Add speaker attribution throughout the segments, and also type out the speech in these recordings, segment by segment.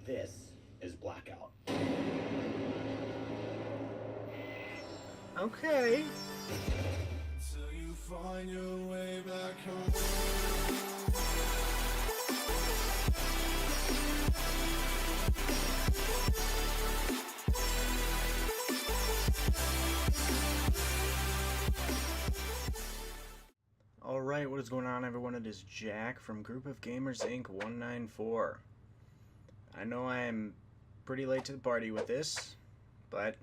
Speaker 1: This is Blackout.
Speaker 2: Okay.
Speaker 3: Till you find your way back home.
Speaker 2: Alright, what is going on, everyone? It is Jack from Group of Gamers Inc. 194. I know I am pretty late to the party with this, but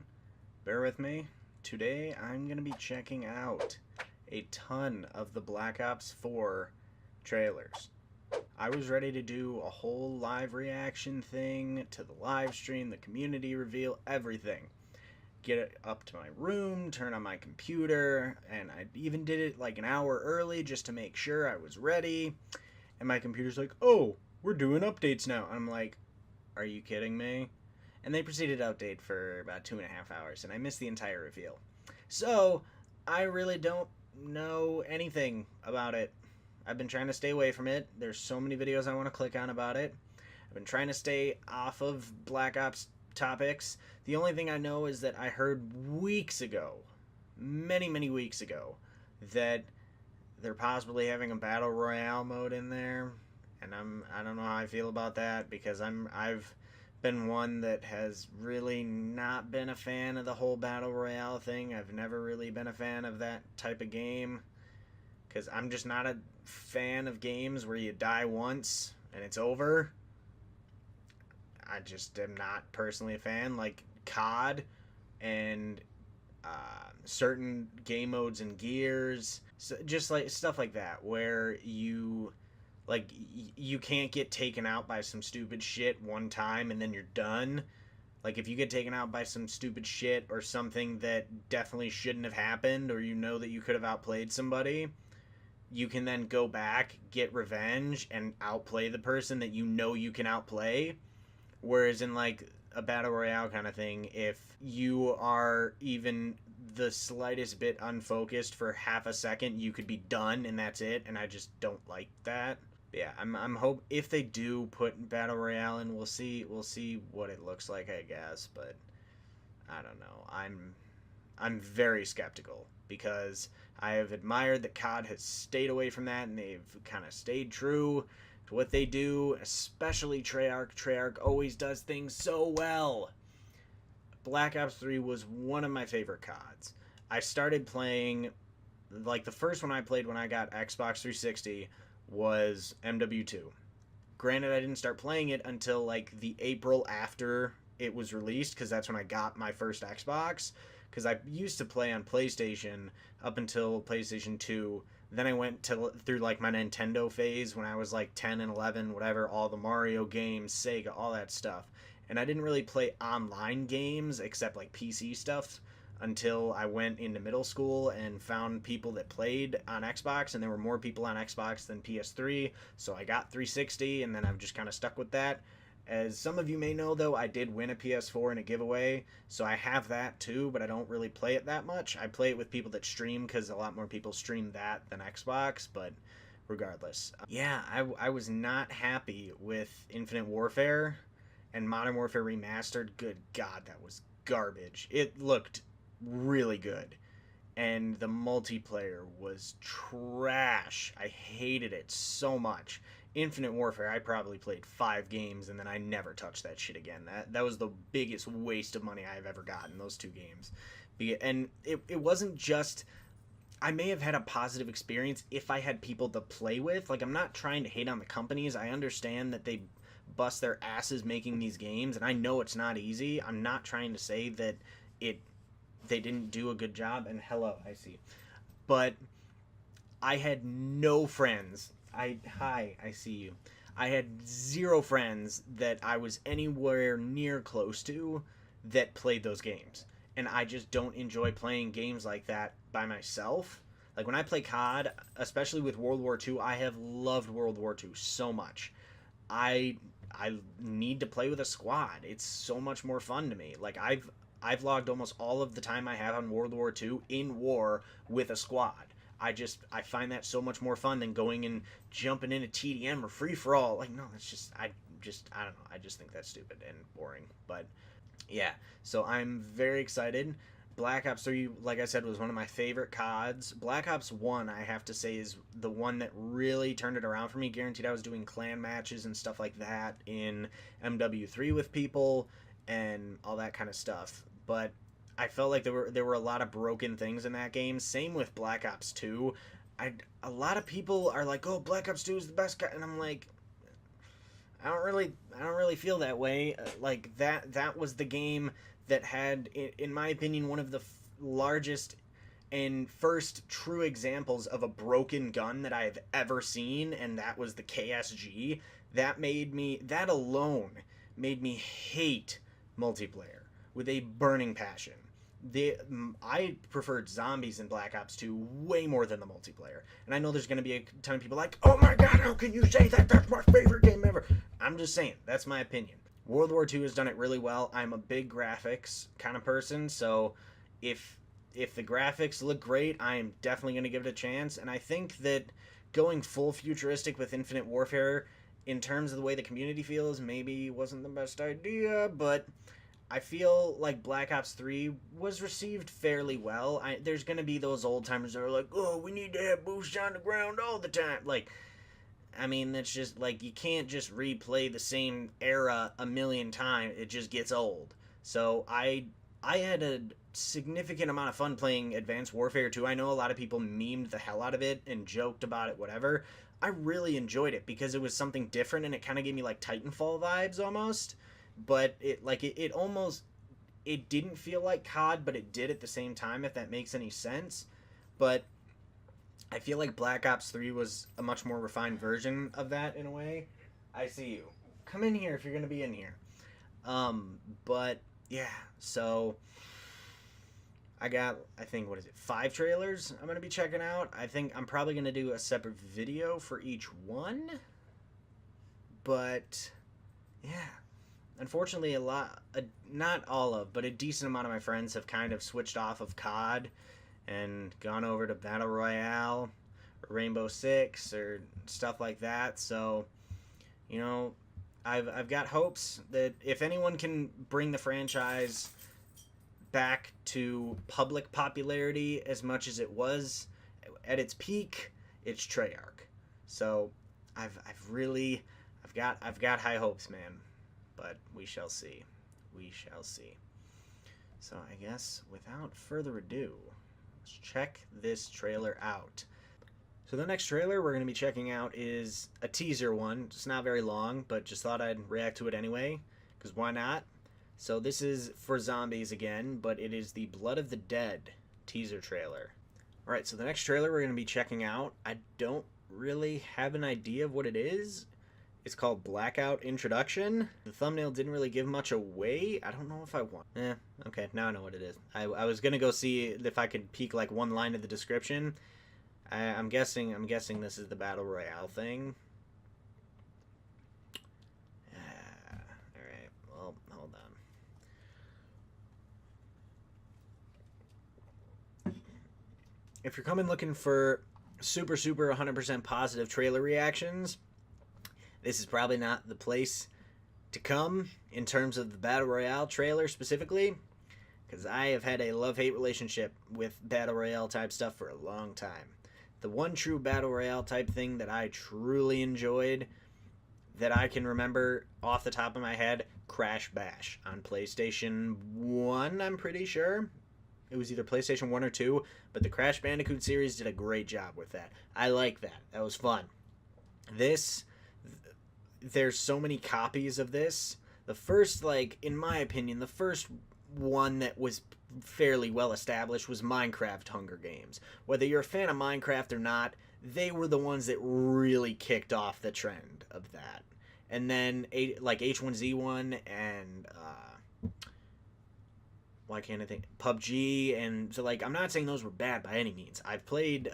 Speaker 2: bear with me. Today I'm going to be checking out a ton of the Black Ops 4 trailers. I was ready to do a whole live reaction thing to the live stream, the community reveal, everything. Get it up to my room, turn on my computer, and I even did it like an hour early just to make sure I was ready. And my computer's like, oh, we're doing updates now. I'm like, are you kidding me? And they proceeded to update for about 2.5 hours, and I missed the entire reveal. So, I really don't know anything about it. I've been trying to stay away from it. There's so many videos I want to click on about it. I've been trying to stay off of Black Ops topics. The only thing I know is that I heard weeks ago, many weeks ago, that they're possibly having a battle royale mode in there, and I don't know how I feel about that, because I've been one that has really not been a fan of the whole battle royale thing. I've never really been a fan of that type of game, because I'm just not a fan of games where you die once and it's over. I just am not personally a fan. Like COD and certain game modes and Gears, so just like stuff like that, where you can't get taken out by some stupid shit one time and then you're done. Like if you get taken out by some stupid shit or something that definitely shouldn't have happened, or you know that you could have outplayed somebody, you can then go back, get revenge, and outplay the person that you know you can outplay. Whereas in like a battle royale kind of thing, if you are even the slightest bit unfocused for half a second, you could be done and that's it. And I just don't like that. But yeah, I'm hope if they do put battle royale in, we'll see what it looks like, I guess. But I don't know. I'm very skeptical, because I have admired that COD has stayed away from that, and they've kind of stayed true to what they do, especially Treyarch. Treyarch always does things so well. Black Ops 3 was one of my favorite CODs. I started playing, like the first one I played when I got Xbox 360 was MW2. Granted, I didn't start playing it until like the April after it was released, because that's when I got my first Xbox. Because I used to play on PlayStation up until PlayStation 2. Then I went through like my Nintendo phase when I was like 10 and 11, whatever, all the Mario games, Sega, all that stuff. And I didn't really play online games except like PC stuff until I went into middle school and found people that played on Xbox, and there were more people on Xbox than PS3. So I got 360, and then I've just kind of stuck with that. As some of you may know, though, I did win a PS4 in a giveaway, so I have that too, but I don't really play it that much. I play it with people that stream, because a lot more people stream that than Xbox, but regardless. Yeah, I was not happy with Infinite Warfare and Modern Warfare Remastered. Good God, that was garbage. It looked really good, and the multiplayer was trash. I hated it so much. Infinite Warfare, I probably played 5 games, and then I never touched that shit again. That was the biggest waste of money I've ever gotten, those 2 games. And it wasn't just... I may have had a positive experience if I had people to play with. Like, I'm not trying to hate on the companies. I understand that they bust their asses making these games, and I know it's not easy. I'm not trying to say that they didn't do a good job, and hello, I see. But I had no friends. Hi, I see you. I had 0 friends that I was anywhere near close to that played those games. And I just don't enjoy playing games like that by myself. Like when I play COD, especially with World War II, I have loved World War II so much. I need to play with a squad. It's so much more fun to me. Like I've logged almost all of the time I have on World War II in war with a squad. I find that so much more fun than going and jumping into TDM or free for all. Like, no, that's just I don't know. I just think that's stupid and boring. But yeah, so I'm very excited. Black Ops 3, like I said, was one of my favorite CODs. Black Ops 1, I have to say, is the one that really turned it around for me. Guaranteed I was doing clan matches and stuff like that in MW3 with people and all that kind of stuff. But I felt like there were a lot of broken things in that game. Same with Black Ops 2. A lot of people are like, "Oh, Black Ops 2 is the best," and I'm like, I don't really feel that way. Like that was the game that had, in my opinion, one of the largest and first true examples of a broken gun that I have ever seen, and that was the KSG. That alone made me hate multiplayer with a burning passion. I preferred zombies in Black Ops 2 way more than the multiplayer. And I know there's going to be a ton of people like, "Oh my god, how can you say that? That's my favorite game ever." I'm just saying, that's my opinion. World War II has done it really well. I'm a big graphics kind of person, so if the graphics look great, I'm definitely going to give it a chance. And I think that going full futuristic with Infinite Warfare, in terms of the way the community feels, maybe wasn't the best idea, but I feel like Black Ops 3 was received fairly well. There's going to be those old timers that are like, "Oh, we need to have boosts on the ground all the time." Like, I mean, it's just like, you can't just replay the same era a million times. It just gets old. So I had a significant amount of fun playing Advanced Warfare 2. I know a lot of people memed the hell out of it and joked about it, whatever. I really enjoyed it because it was something different, and it kind of gave me like Titanfall vibes almost. But it didn't feel like COD, but it did at the same time, if that makes any sense. But I feel like Black Ops 3 was a much more refined version of that in a way. I see you. Come in here if you're going to be in here. But yeah, so I got, I think, 5 trailers I'm going to be checking out. I think I'm probably going to do a separate video for each one. But yeah, unfortunately, not all of, but a decent amount of my friends have kind of switched off of COD and gone over to Battle Royale or Rainbow Six or stuff like that. So, you know, I've got hopes that if anyone can bring the franchise back to public popularity as much as it was at its peak, it's Treyarch. So I've got high hopes, man. But we shall see. We shall see. So I guess without further ado, let's check this trailer out. So the next trailer we're going to be checking out is a teaser one. It's not very long, but just thought I'd react to it anyway, because why not? So this is for zombies again, but it is the Blood of the Dead teaser trailer. Alright, so the next trailer we're going to be checking out, I don't really have an idea of what it is. It's called Blackout Introduction. The thumbnail didn't really give much away. I don't know if I want. Okay, now I know what it is. I was gonna go see if I could peek like one line of the description. I'm guessing this is the Battle Royale thing. Alright, well, hold on. If you're coming looking for super 100% positive trailer reactions, this is probably not the place to come in terms of the Battle Royale trailer specifically, because I have had a love-hate relationship with Battle Royale type stuff for a long time. The one true Battle Royale type thing that I truly enjoyed, that I can remember off the top of my head, Crash Bash on PlayStation 1, I'm pretty sure. It was either PlayStation 1 or 2, but the Crash Bandicoot series did a great job with that. I like that. That was fun. There's so many copies of this. The first, in my opinion, the first one that was fairly well established was Minecraft Hunger Games. Whether you're a fan of Minecraft or not, they were the ones that really kicked off the trend of that. And then, H1Z1 and, why can't I think? PUBG, and so, I'm not saying those were bad by any means. I've played,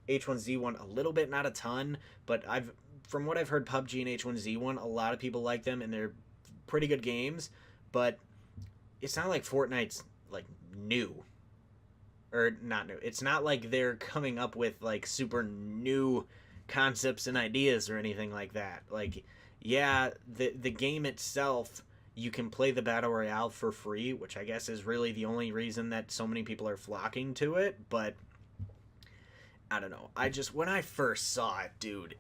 Speaker 2: H1Z1 a little bit, not a ton, but from what I've heard, PUBG and H1Z1, a lot of people like them, and they're pretty good games, but it's not like Fortnite's, new. Or, not new. It's not like they're coming up with, super new concepts and ideas or anything like that. yeah, the game itself, you can play the Battle Royale for free, which I guess is really the only reason that so many people are flocking to it, but I don't know. I just, when I first saw it, dude,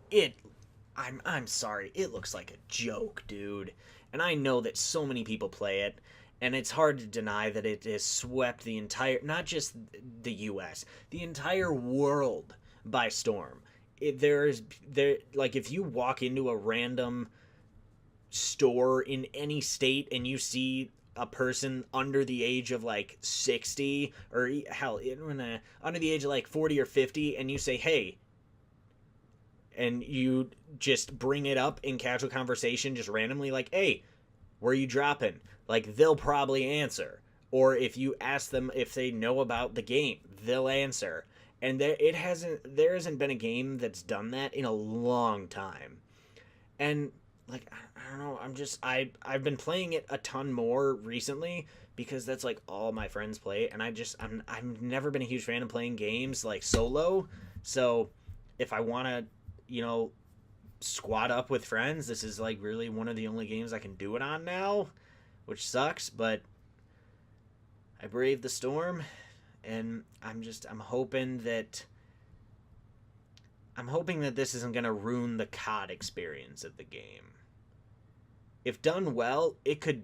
Speaker 2: I'm sorry, it looks like a joke, dude. And I know that so many people play it, and it's hard to deny that it has swept the entire, not just the US, the entire world by storm. Like, if you walk into a random store in any state and you see a person under the age of like 60, or hell, under the age of like 40 or 50, and you say, hey, and you just bring it up in casual conversation just randomly, like, hey, where are you dropping? Like, they'll probably answer. Or if you ask them if they know about the game, they'll answer. And there hasn't been a game that's done that in a long time. And like, I don't know, I've been playing it a ton more recently because that's like all my friends play, and I've never been a huge fan of playing games like solo. So if I want to, squad up with friends, this is like really one of the only games I can do it on now, which sucks, but I braved the storm, and I'm hoping that this isn't going to ruin the COD experience of the game. If done well, it could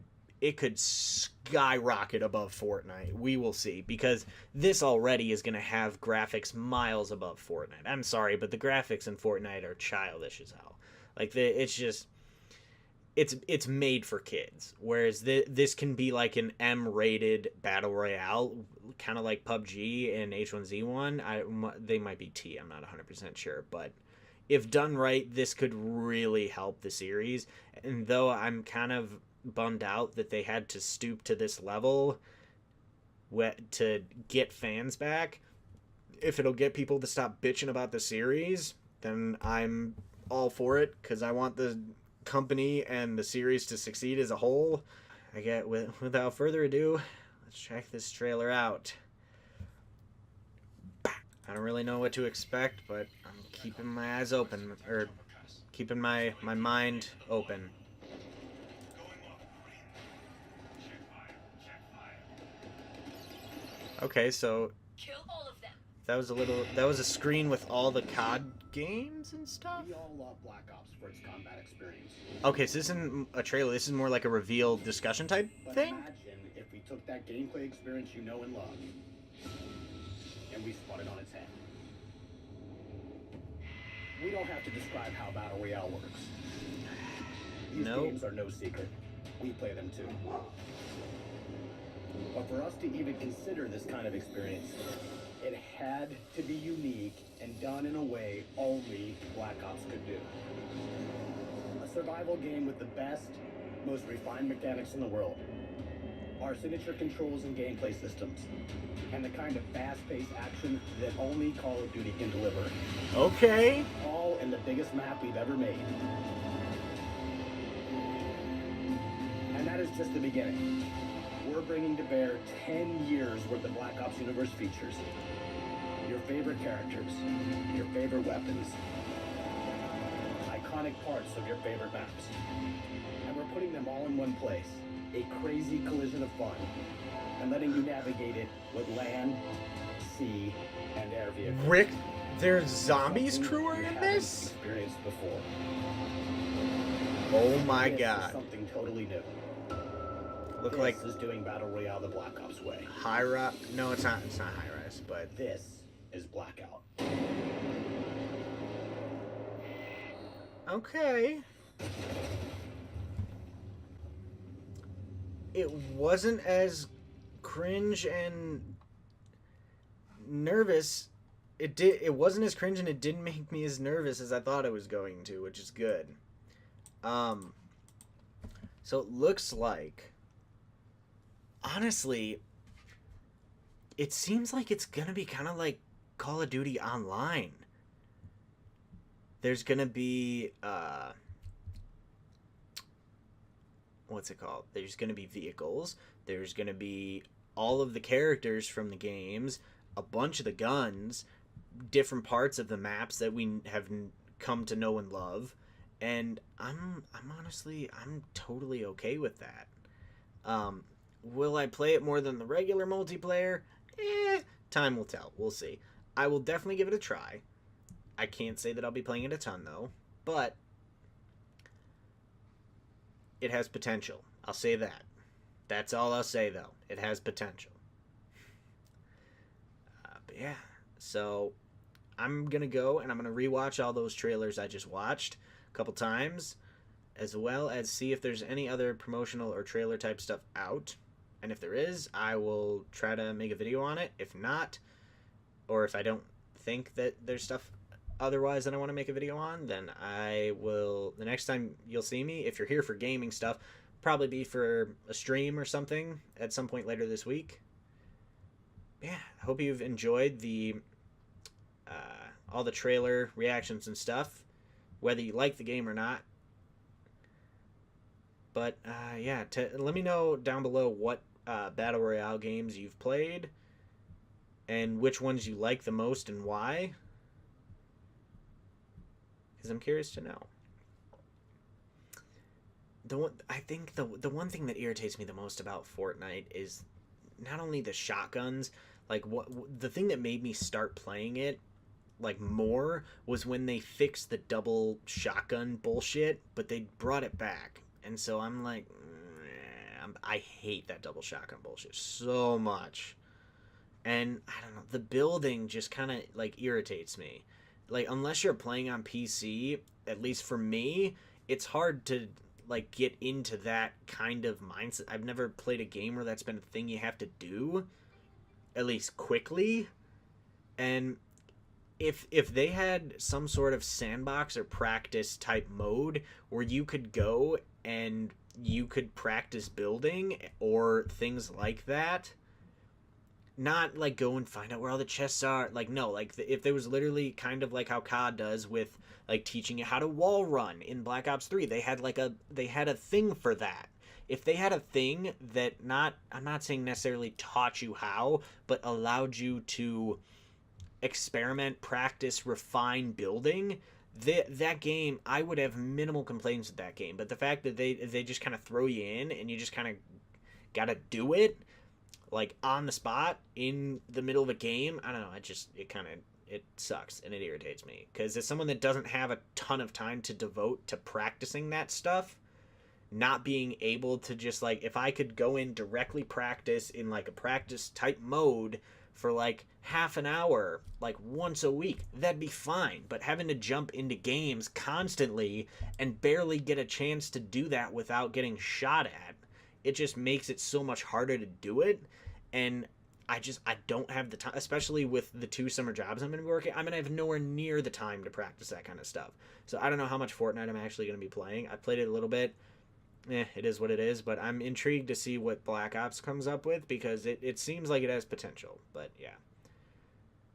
Speaker 2: skyrocket above Fortnite. We will see, because this already is going to have graphics miles above Fortnite. I'm sorry, but the graphics in Fortnite are childish as hell. Like, it's made for kids, whereas this can be like an M-rated battle royale, kind of like PUBG and H1Z1. They might be T, I'm not 100% sure, but if done right, this could really help the series. And though I'm kind of bummed out that they had to stoop to this level to get fans back, if it'll get people to stop bitching about the series, then I'm all for it, because I want the company and the series to succeed as a whole. Without further ado, let's check this trailer out. I don't really know what to expect, but I'm keeping my eyes open, or keeping my mind open. Okay, so
Speaker 4: Kill all of them.
Speaker 2: that was a screen with all the COD games and stuff?
Speaker 1: We all love Black Ops for its combat experience.
Speaker 2: Okay, so this isn't a trailer, this is more like a reveal discussion type
Speaker 1: But
Speaker 2: thing?
Speaker 1: imagine if we took that gameplay experience you know and love, and we spun it on its head. We don't have to describe how Battle Royale works. These games are no secret. We play them too. But for us to even consider this kind of experience, it had to be unique and done in a way only Black Ops could do. A survival game with the best, most refined mechanics in the world. Our signature controls and gameplay systems. And the kind of fast-paced action that only Call of Duty can deliver.
Speaker 2: Okay.
Speaker 1: All in the biggest map we've ever made. And that is just the beginning. We're bringing to bear 10 years worth of Black Ops universe features. Your favorite characters, your favorite weapons, iconic parts of your favorite maps. And we're putting them all in one place. A crazy collision of fun. And letting you navigate it with land, sea, and air vehicles.
Speaker 2: Rick, there's zombies crewing in this?
Speaker 1: Experienced before.
Speaker 2: Oh my
Speaker 1: This
Speaker 2: god.
Speaker 1: is something totally new.
Speaker 2: Look
Speaker 1: This
Speaker 2: like
Speaker 1: is doing Battle Royale the Black Ops way.
Speaker 2: high rise. No, it's not high rise, but
Speaker 1: This is Blackout.
Speaker 2: okay. It wasn't as cringe and nervous. It wasn't as cringe, and it didn't make me as nervous as I thought it was going to, which is good. So it looks like, honestly, it seems like it's gonna be kind of like Call of Duty Online. There's gonna be what's it called? There's gonna be vehicles. There's gonna be all of the characters from the games, a bunch of the guns, different parts of the maps that we have come to know and love, And I'm honestly, I'm totally okay with that. Will I play it more than the regular multiplayer? Time will tell. We'll see. I will definitely give it a try. I can't say that I'll be playing it a ton, though. But it has potential. I'll say that. That's all I'll say, though. It has potential. But yeah. So I'm going to go and I'm going to rewatch all those trailers I just watched a couple times, as well as see if there's any other promotional or trailer type stuff out. And if there is, I will try to make a video on it. If not, or if I don't think that there's stuff otherwise that I want to make a video on, then I will, the next time you'll see me, if you're here for gaming stuff, probably be for a stream or something at some point later this week. Yeah, I hope you've enjoyed the all the trailer reactions and stuff, whether you like the game or not. But yeah, let me know down below what Battle Royale games you've played and which ones you like the most and why, because I'm curious to know. I think the one thing that irritates me the most about Fortnite is not only the shotguns. Like, the thing that made me start playing it like more was when they fixed the double shotgun bullshit, but they brought it back. And so I'm like, I hate that double shotgun bullshit so much. And I don't know, the building just kind of like irritates me. Like, unless you're playing on PC, at least for me, it's hard to like get into that kind of mindset. I've never played a game where that's been a thing you have to do, at least quickly. And if they had some sort of sandbox or practice type mode where you could go and you could practice building or things like that, not like go and find out where all the chests are, like, no, like if there was literally kind of like how COD does with like teaching you how to wall run in Black Ops 3, they had a thing for that. If they had a thing that I'm not saying necessarily taught you how, but allowed you to experiment, practice, refine building, that game, I would have minimal complaints with that game. But the fact that they just kind of throw you in and you just kind of gotta do it like on the spot in the middle of a game, I don't know, it sucks and it irritates me, because as someone that doesn't have a ton of time to devote to practicing that stuff, not being able to just like, if I could go in directly practice in like a practice type mode for like half an hour, like once a week, that'd be fine. But having to jump into games constantly and barely get a chance to do that without getting shot at, it just makes it so much harder to do it. And I don't have the time, especially with the 2 summer jobs I'm going to be working. I'm going to have nowhere near the time to practice that kind of stuff. So I don't know how much Fortnite I'm actually going to be playing. I played it a little bit. It is what it is, but I'm intrigued to see what Black Ops comes up with, because it seems like it has potential. But yeah.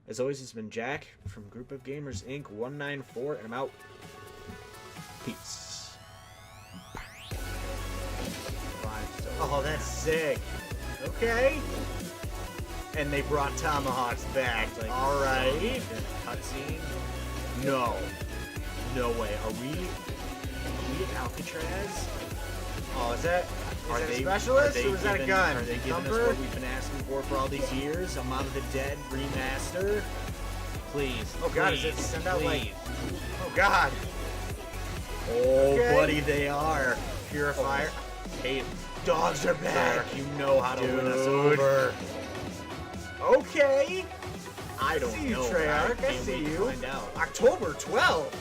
Speaker 2: As always, it's been Jack from Group of Gamers Inc. 194, and I'm out. Peace. Oh, that's sick. Okay. And they brought tomahawks back. Like, all right. Cutscene. No way. Are we in Alcatraz? Oh, is that a specialist, or is that a gun? Are they giving us what we've been asking for all these years? A Mom of the Dead remaster? Please. Oh God, is it send out like? Oh God. Oh, okay. Buddy, they are. Purifier. Hey, dogs are back. You know how to win us over. Okay. I don't know. Treyarch, I see you. October 12th.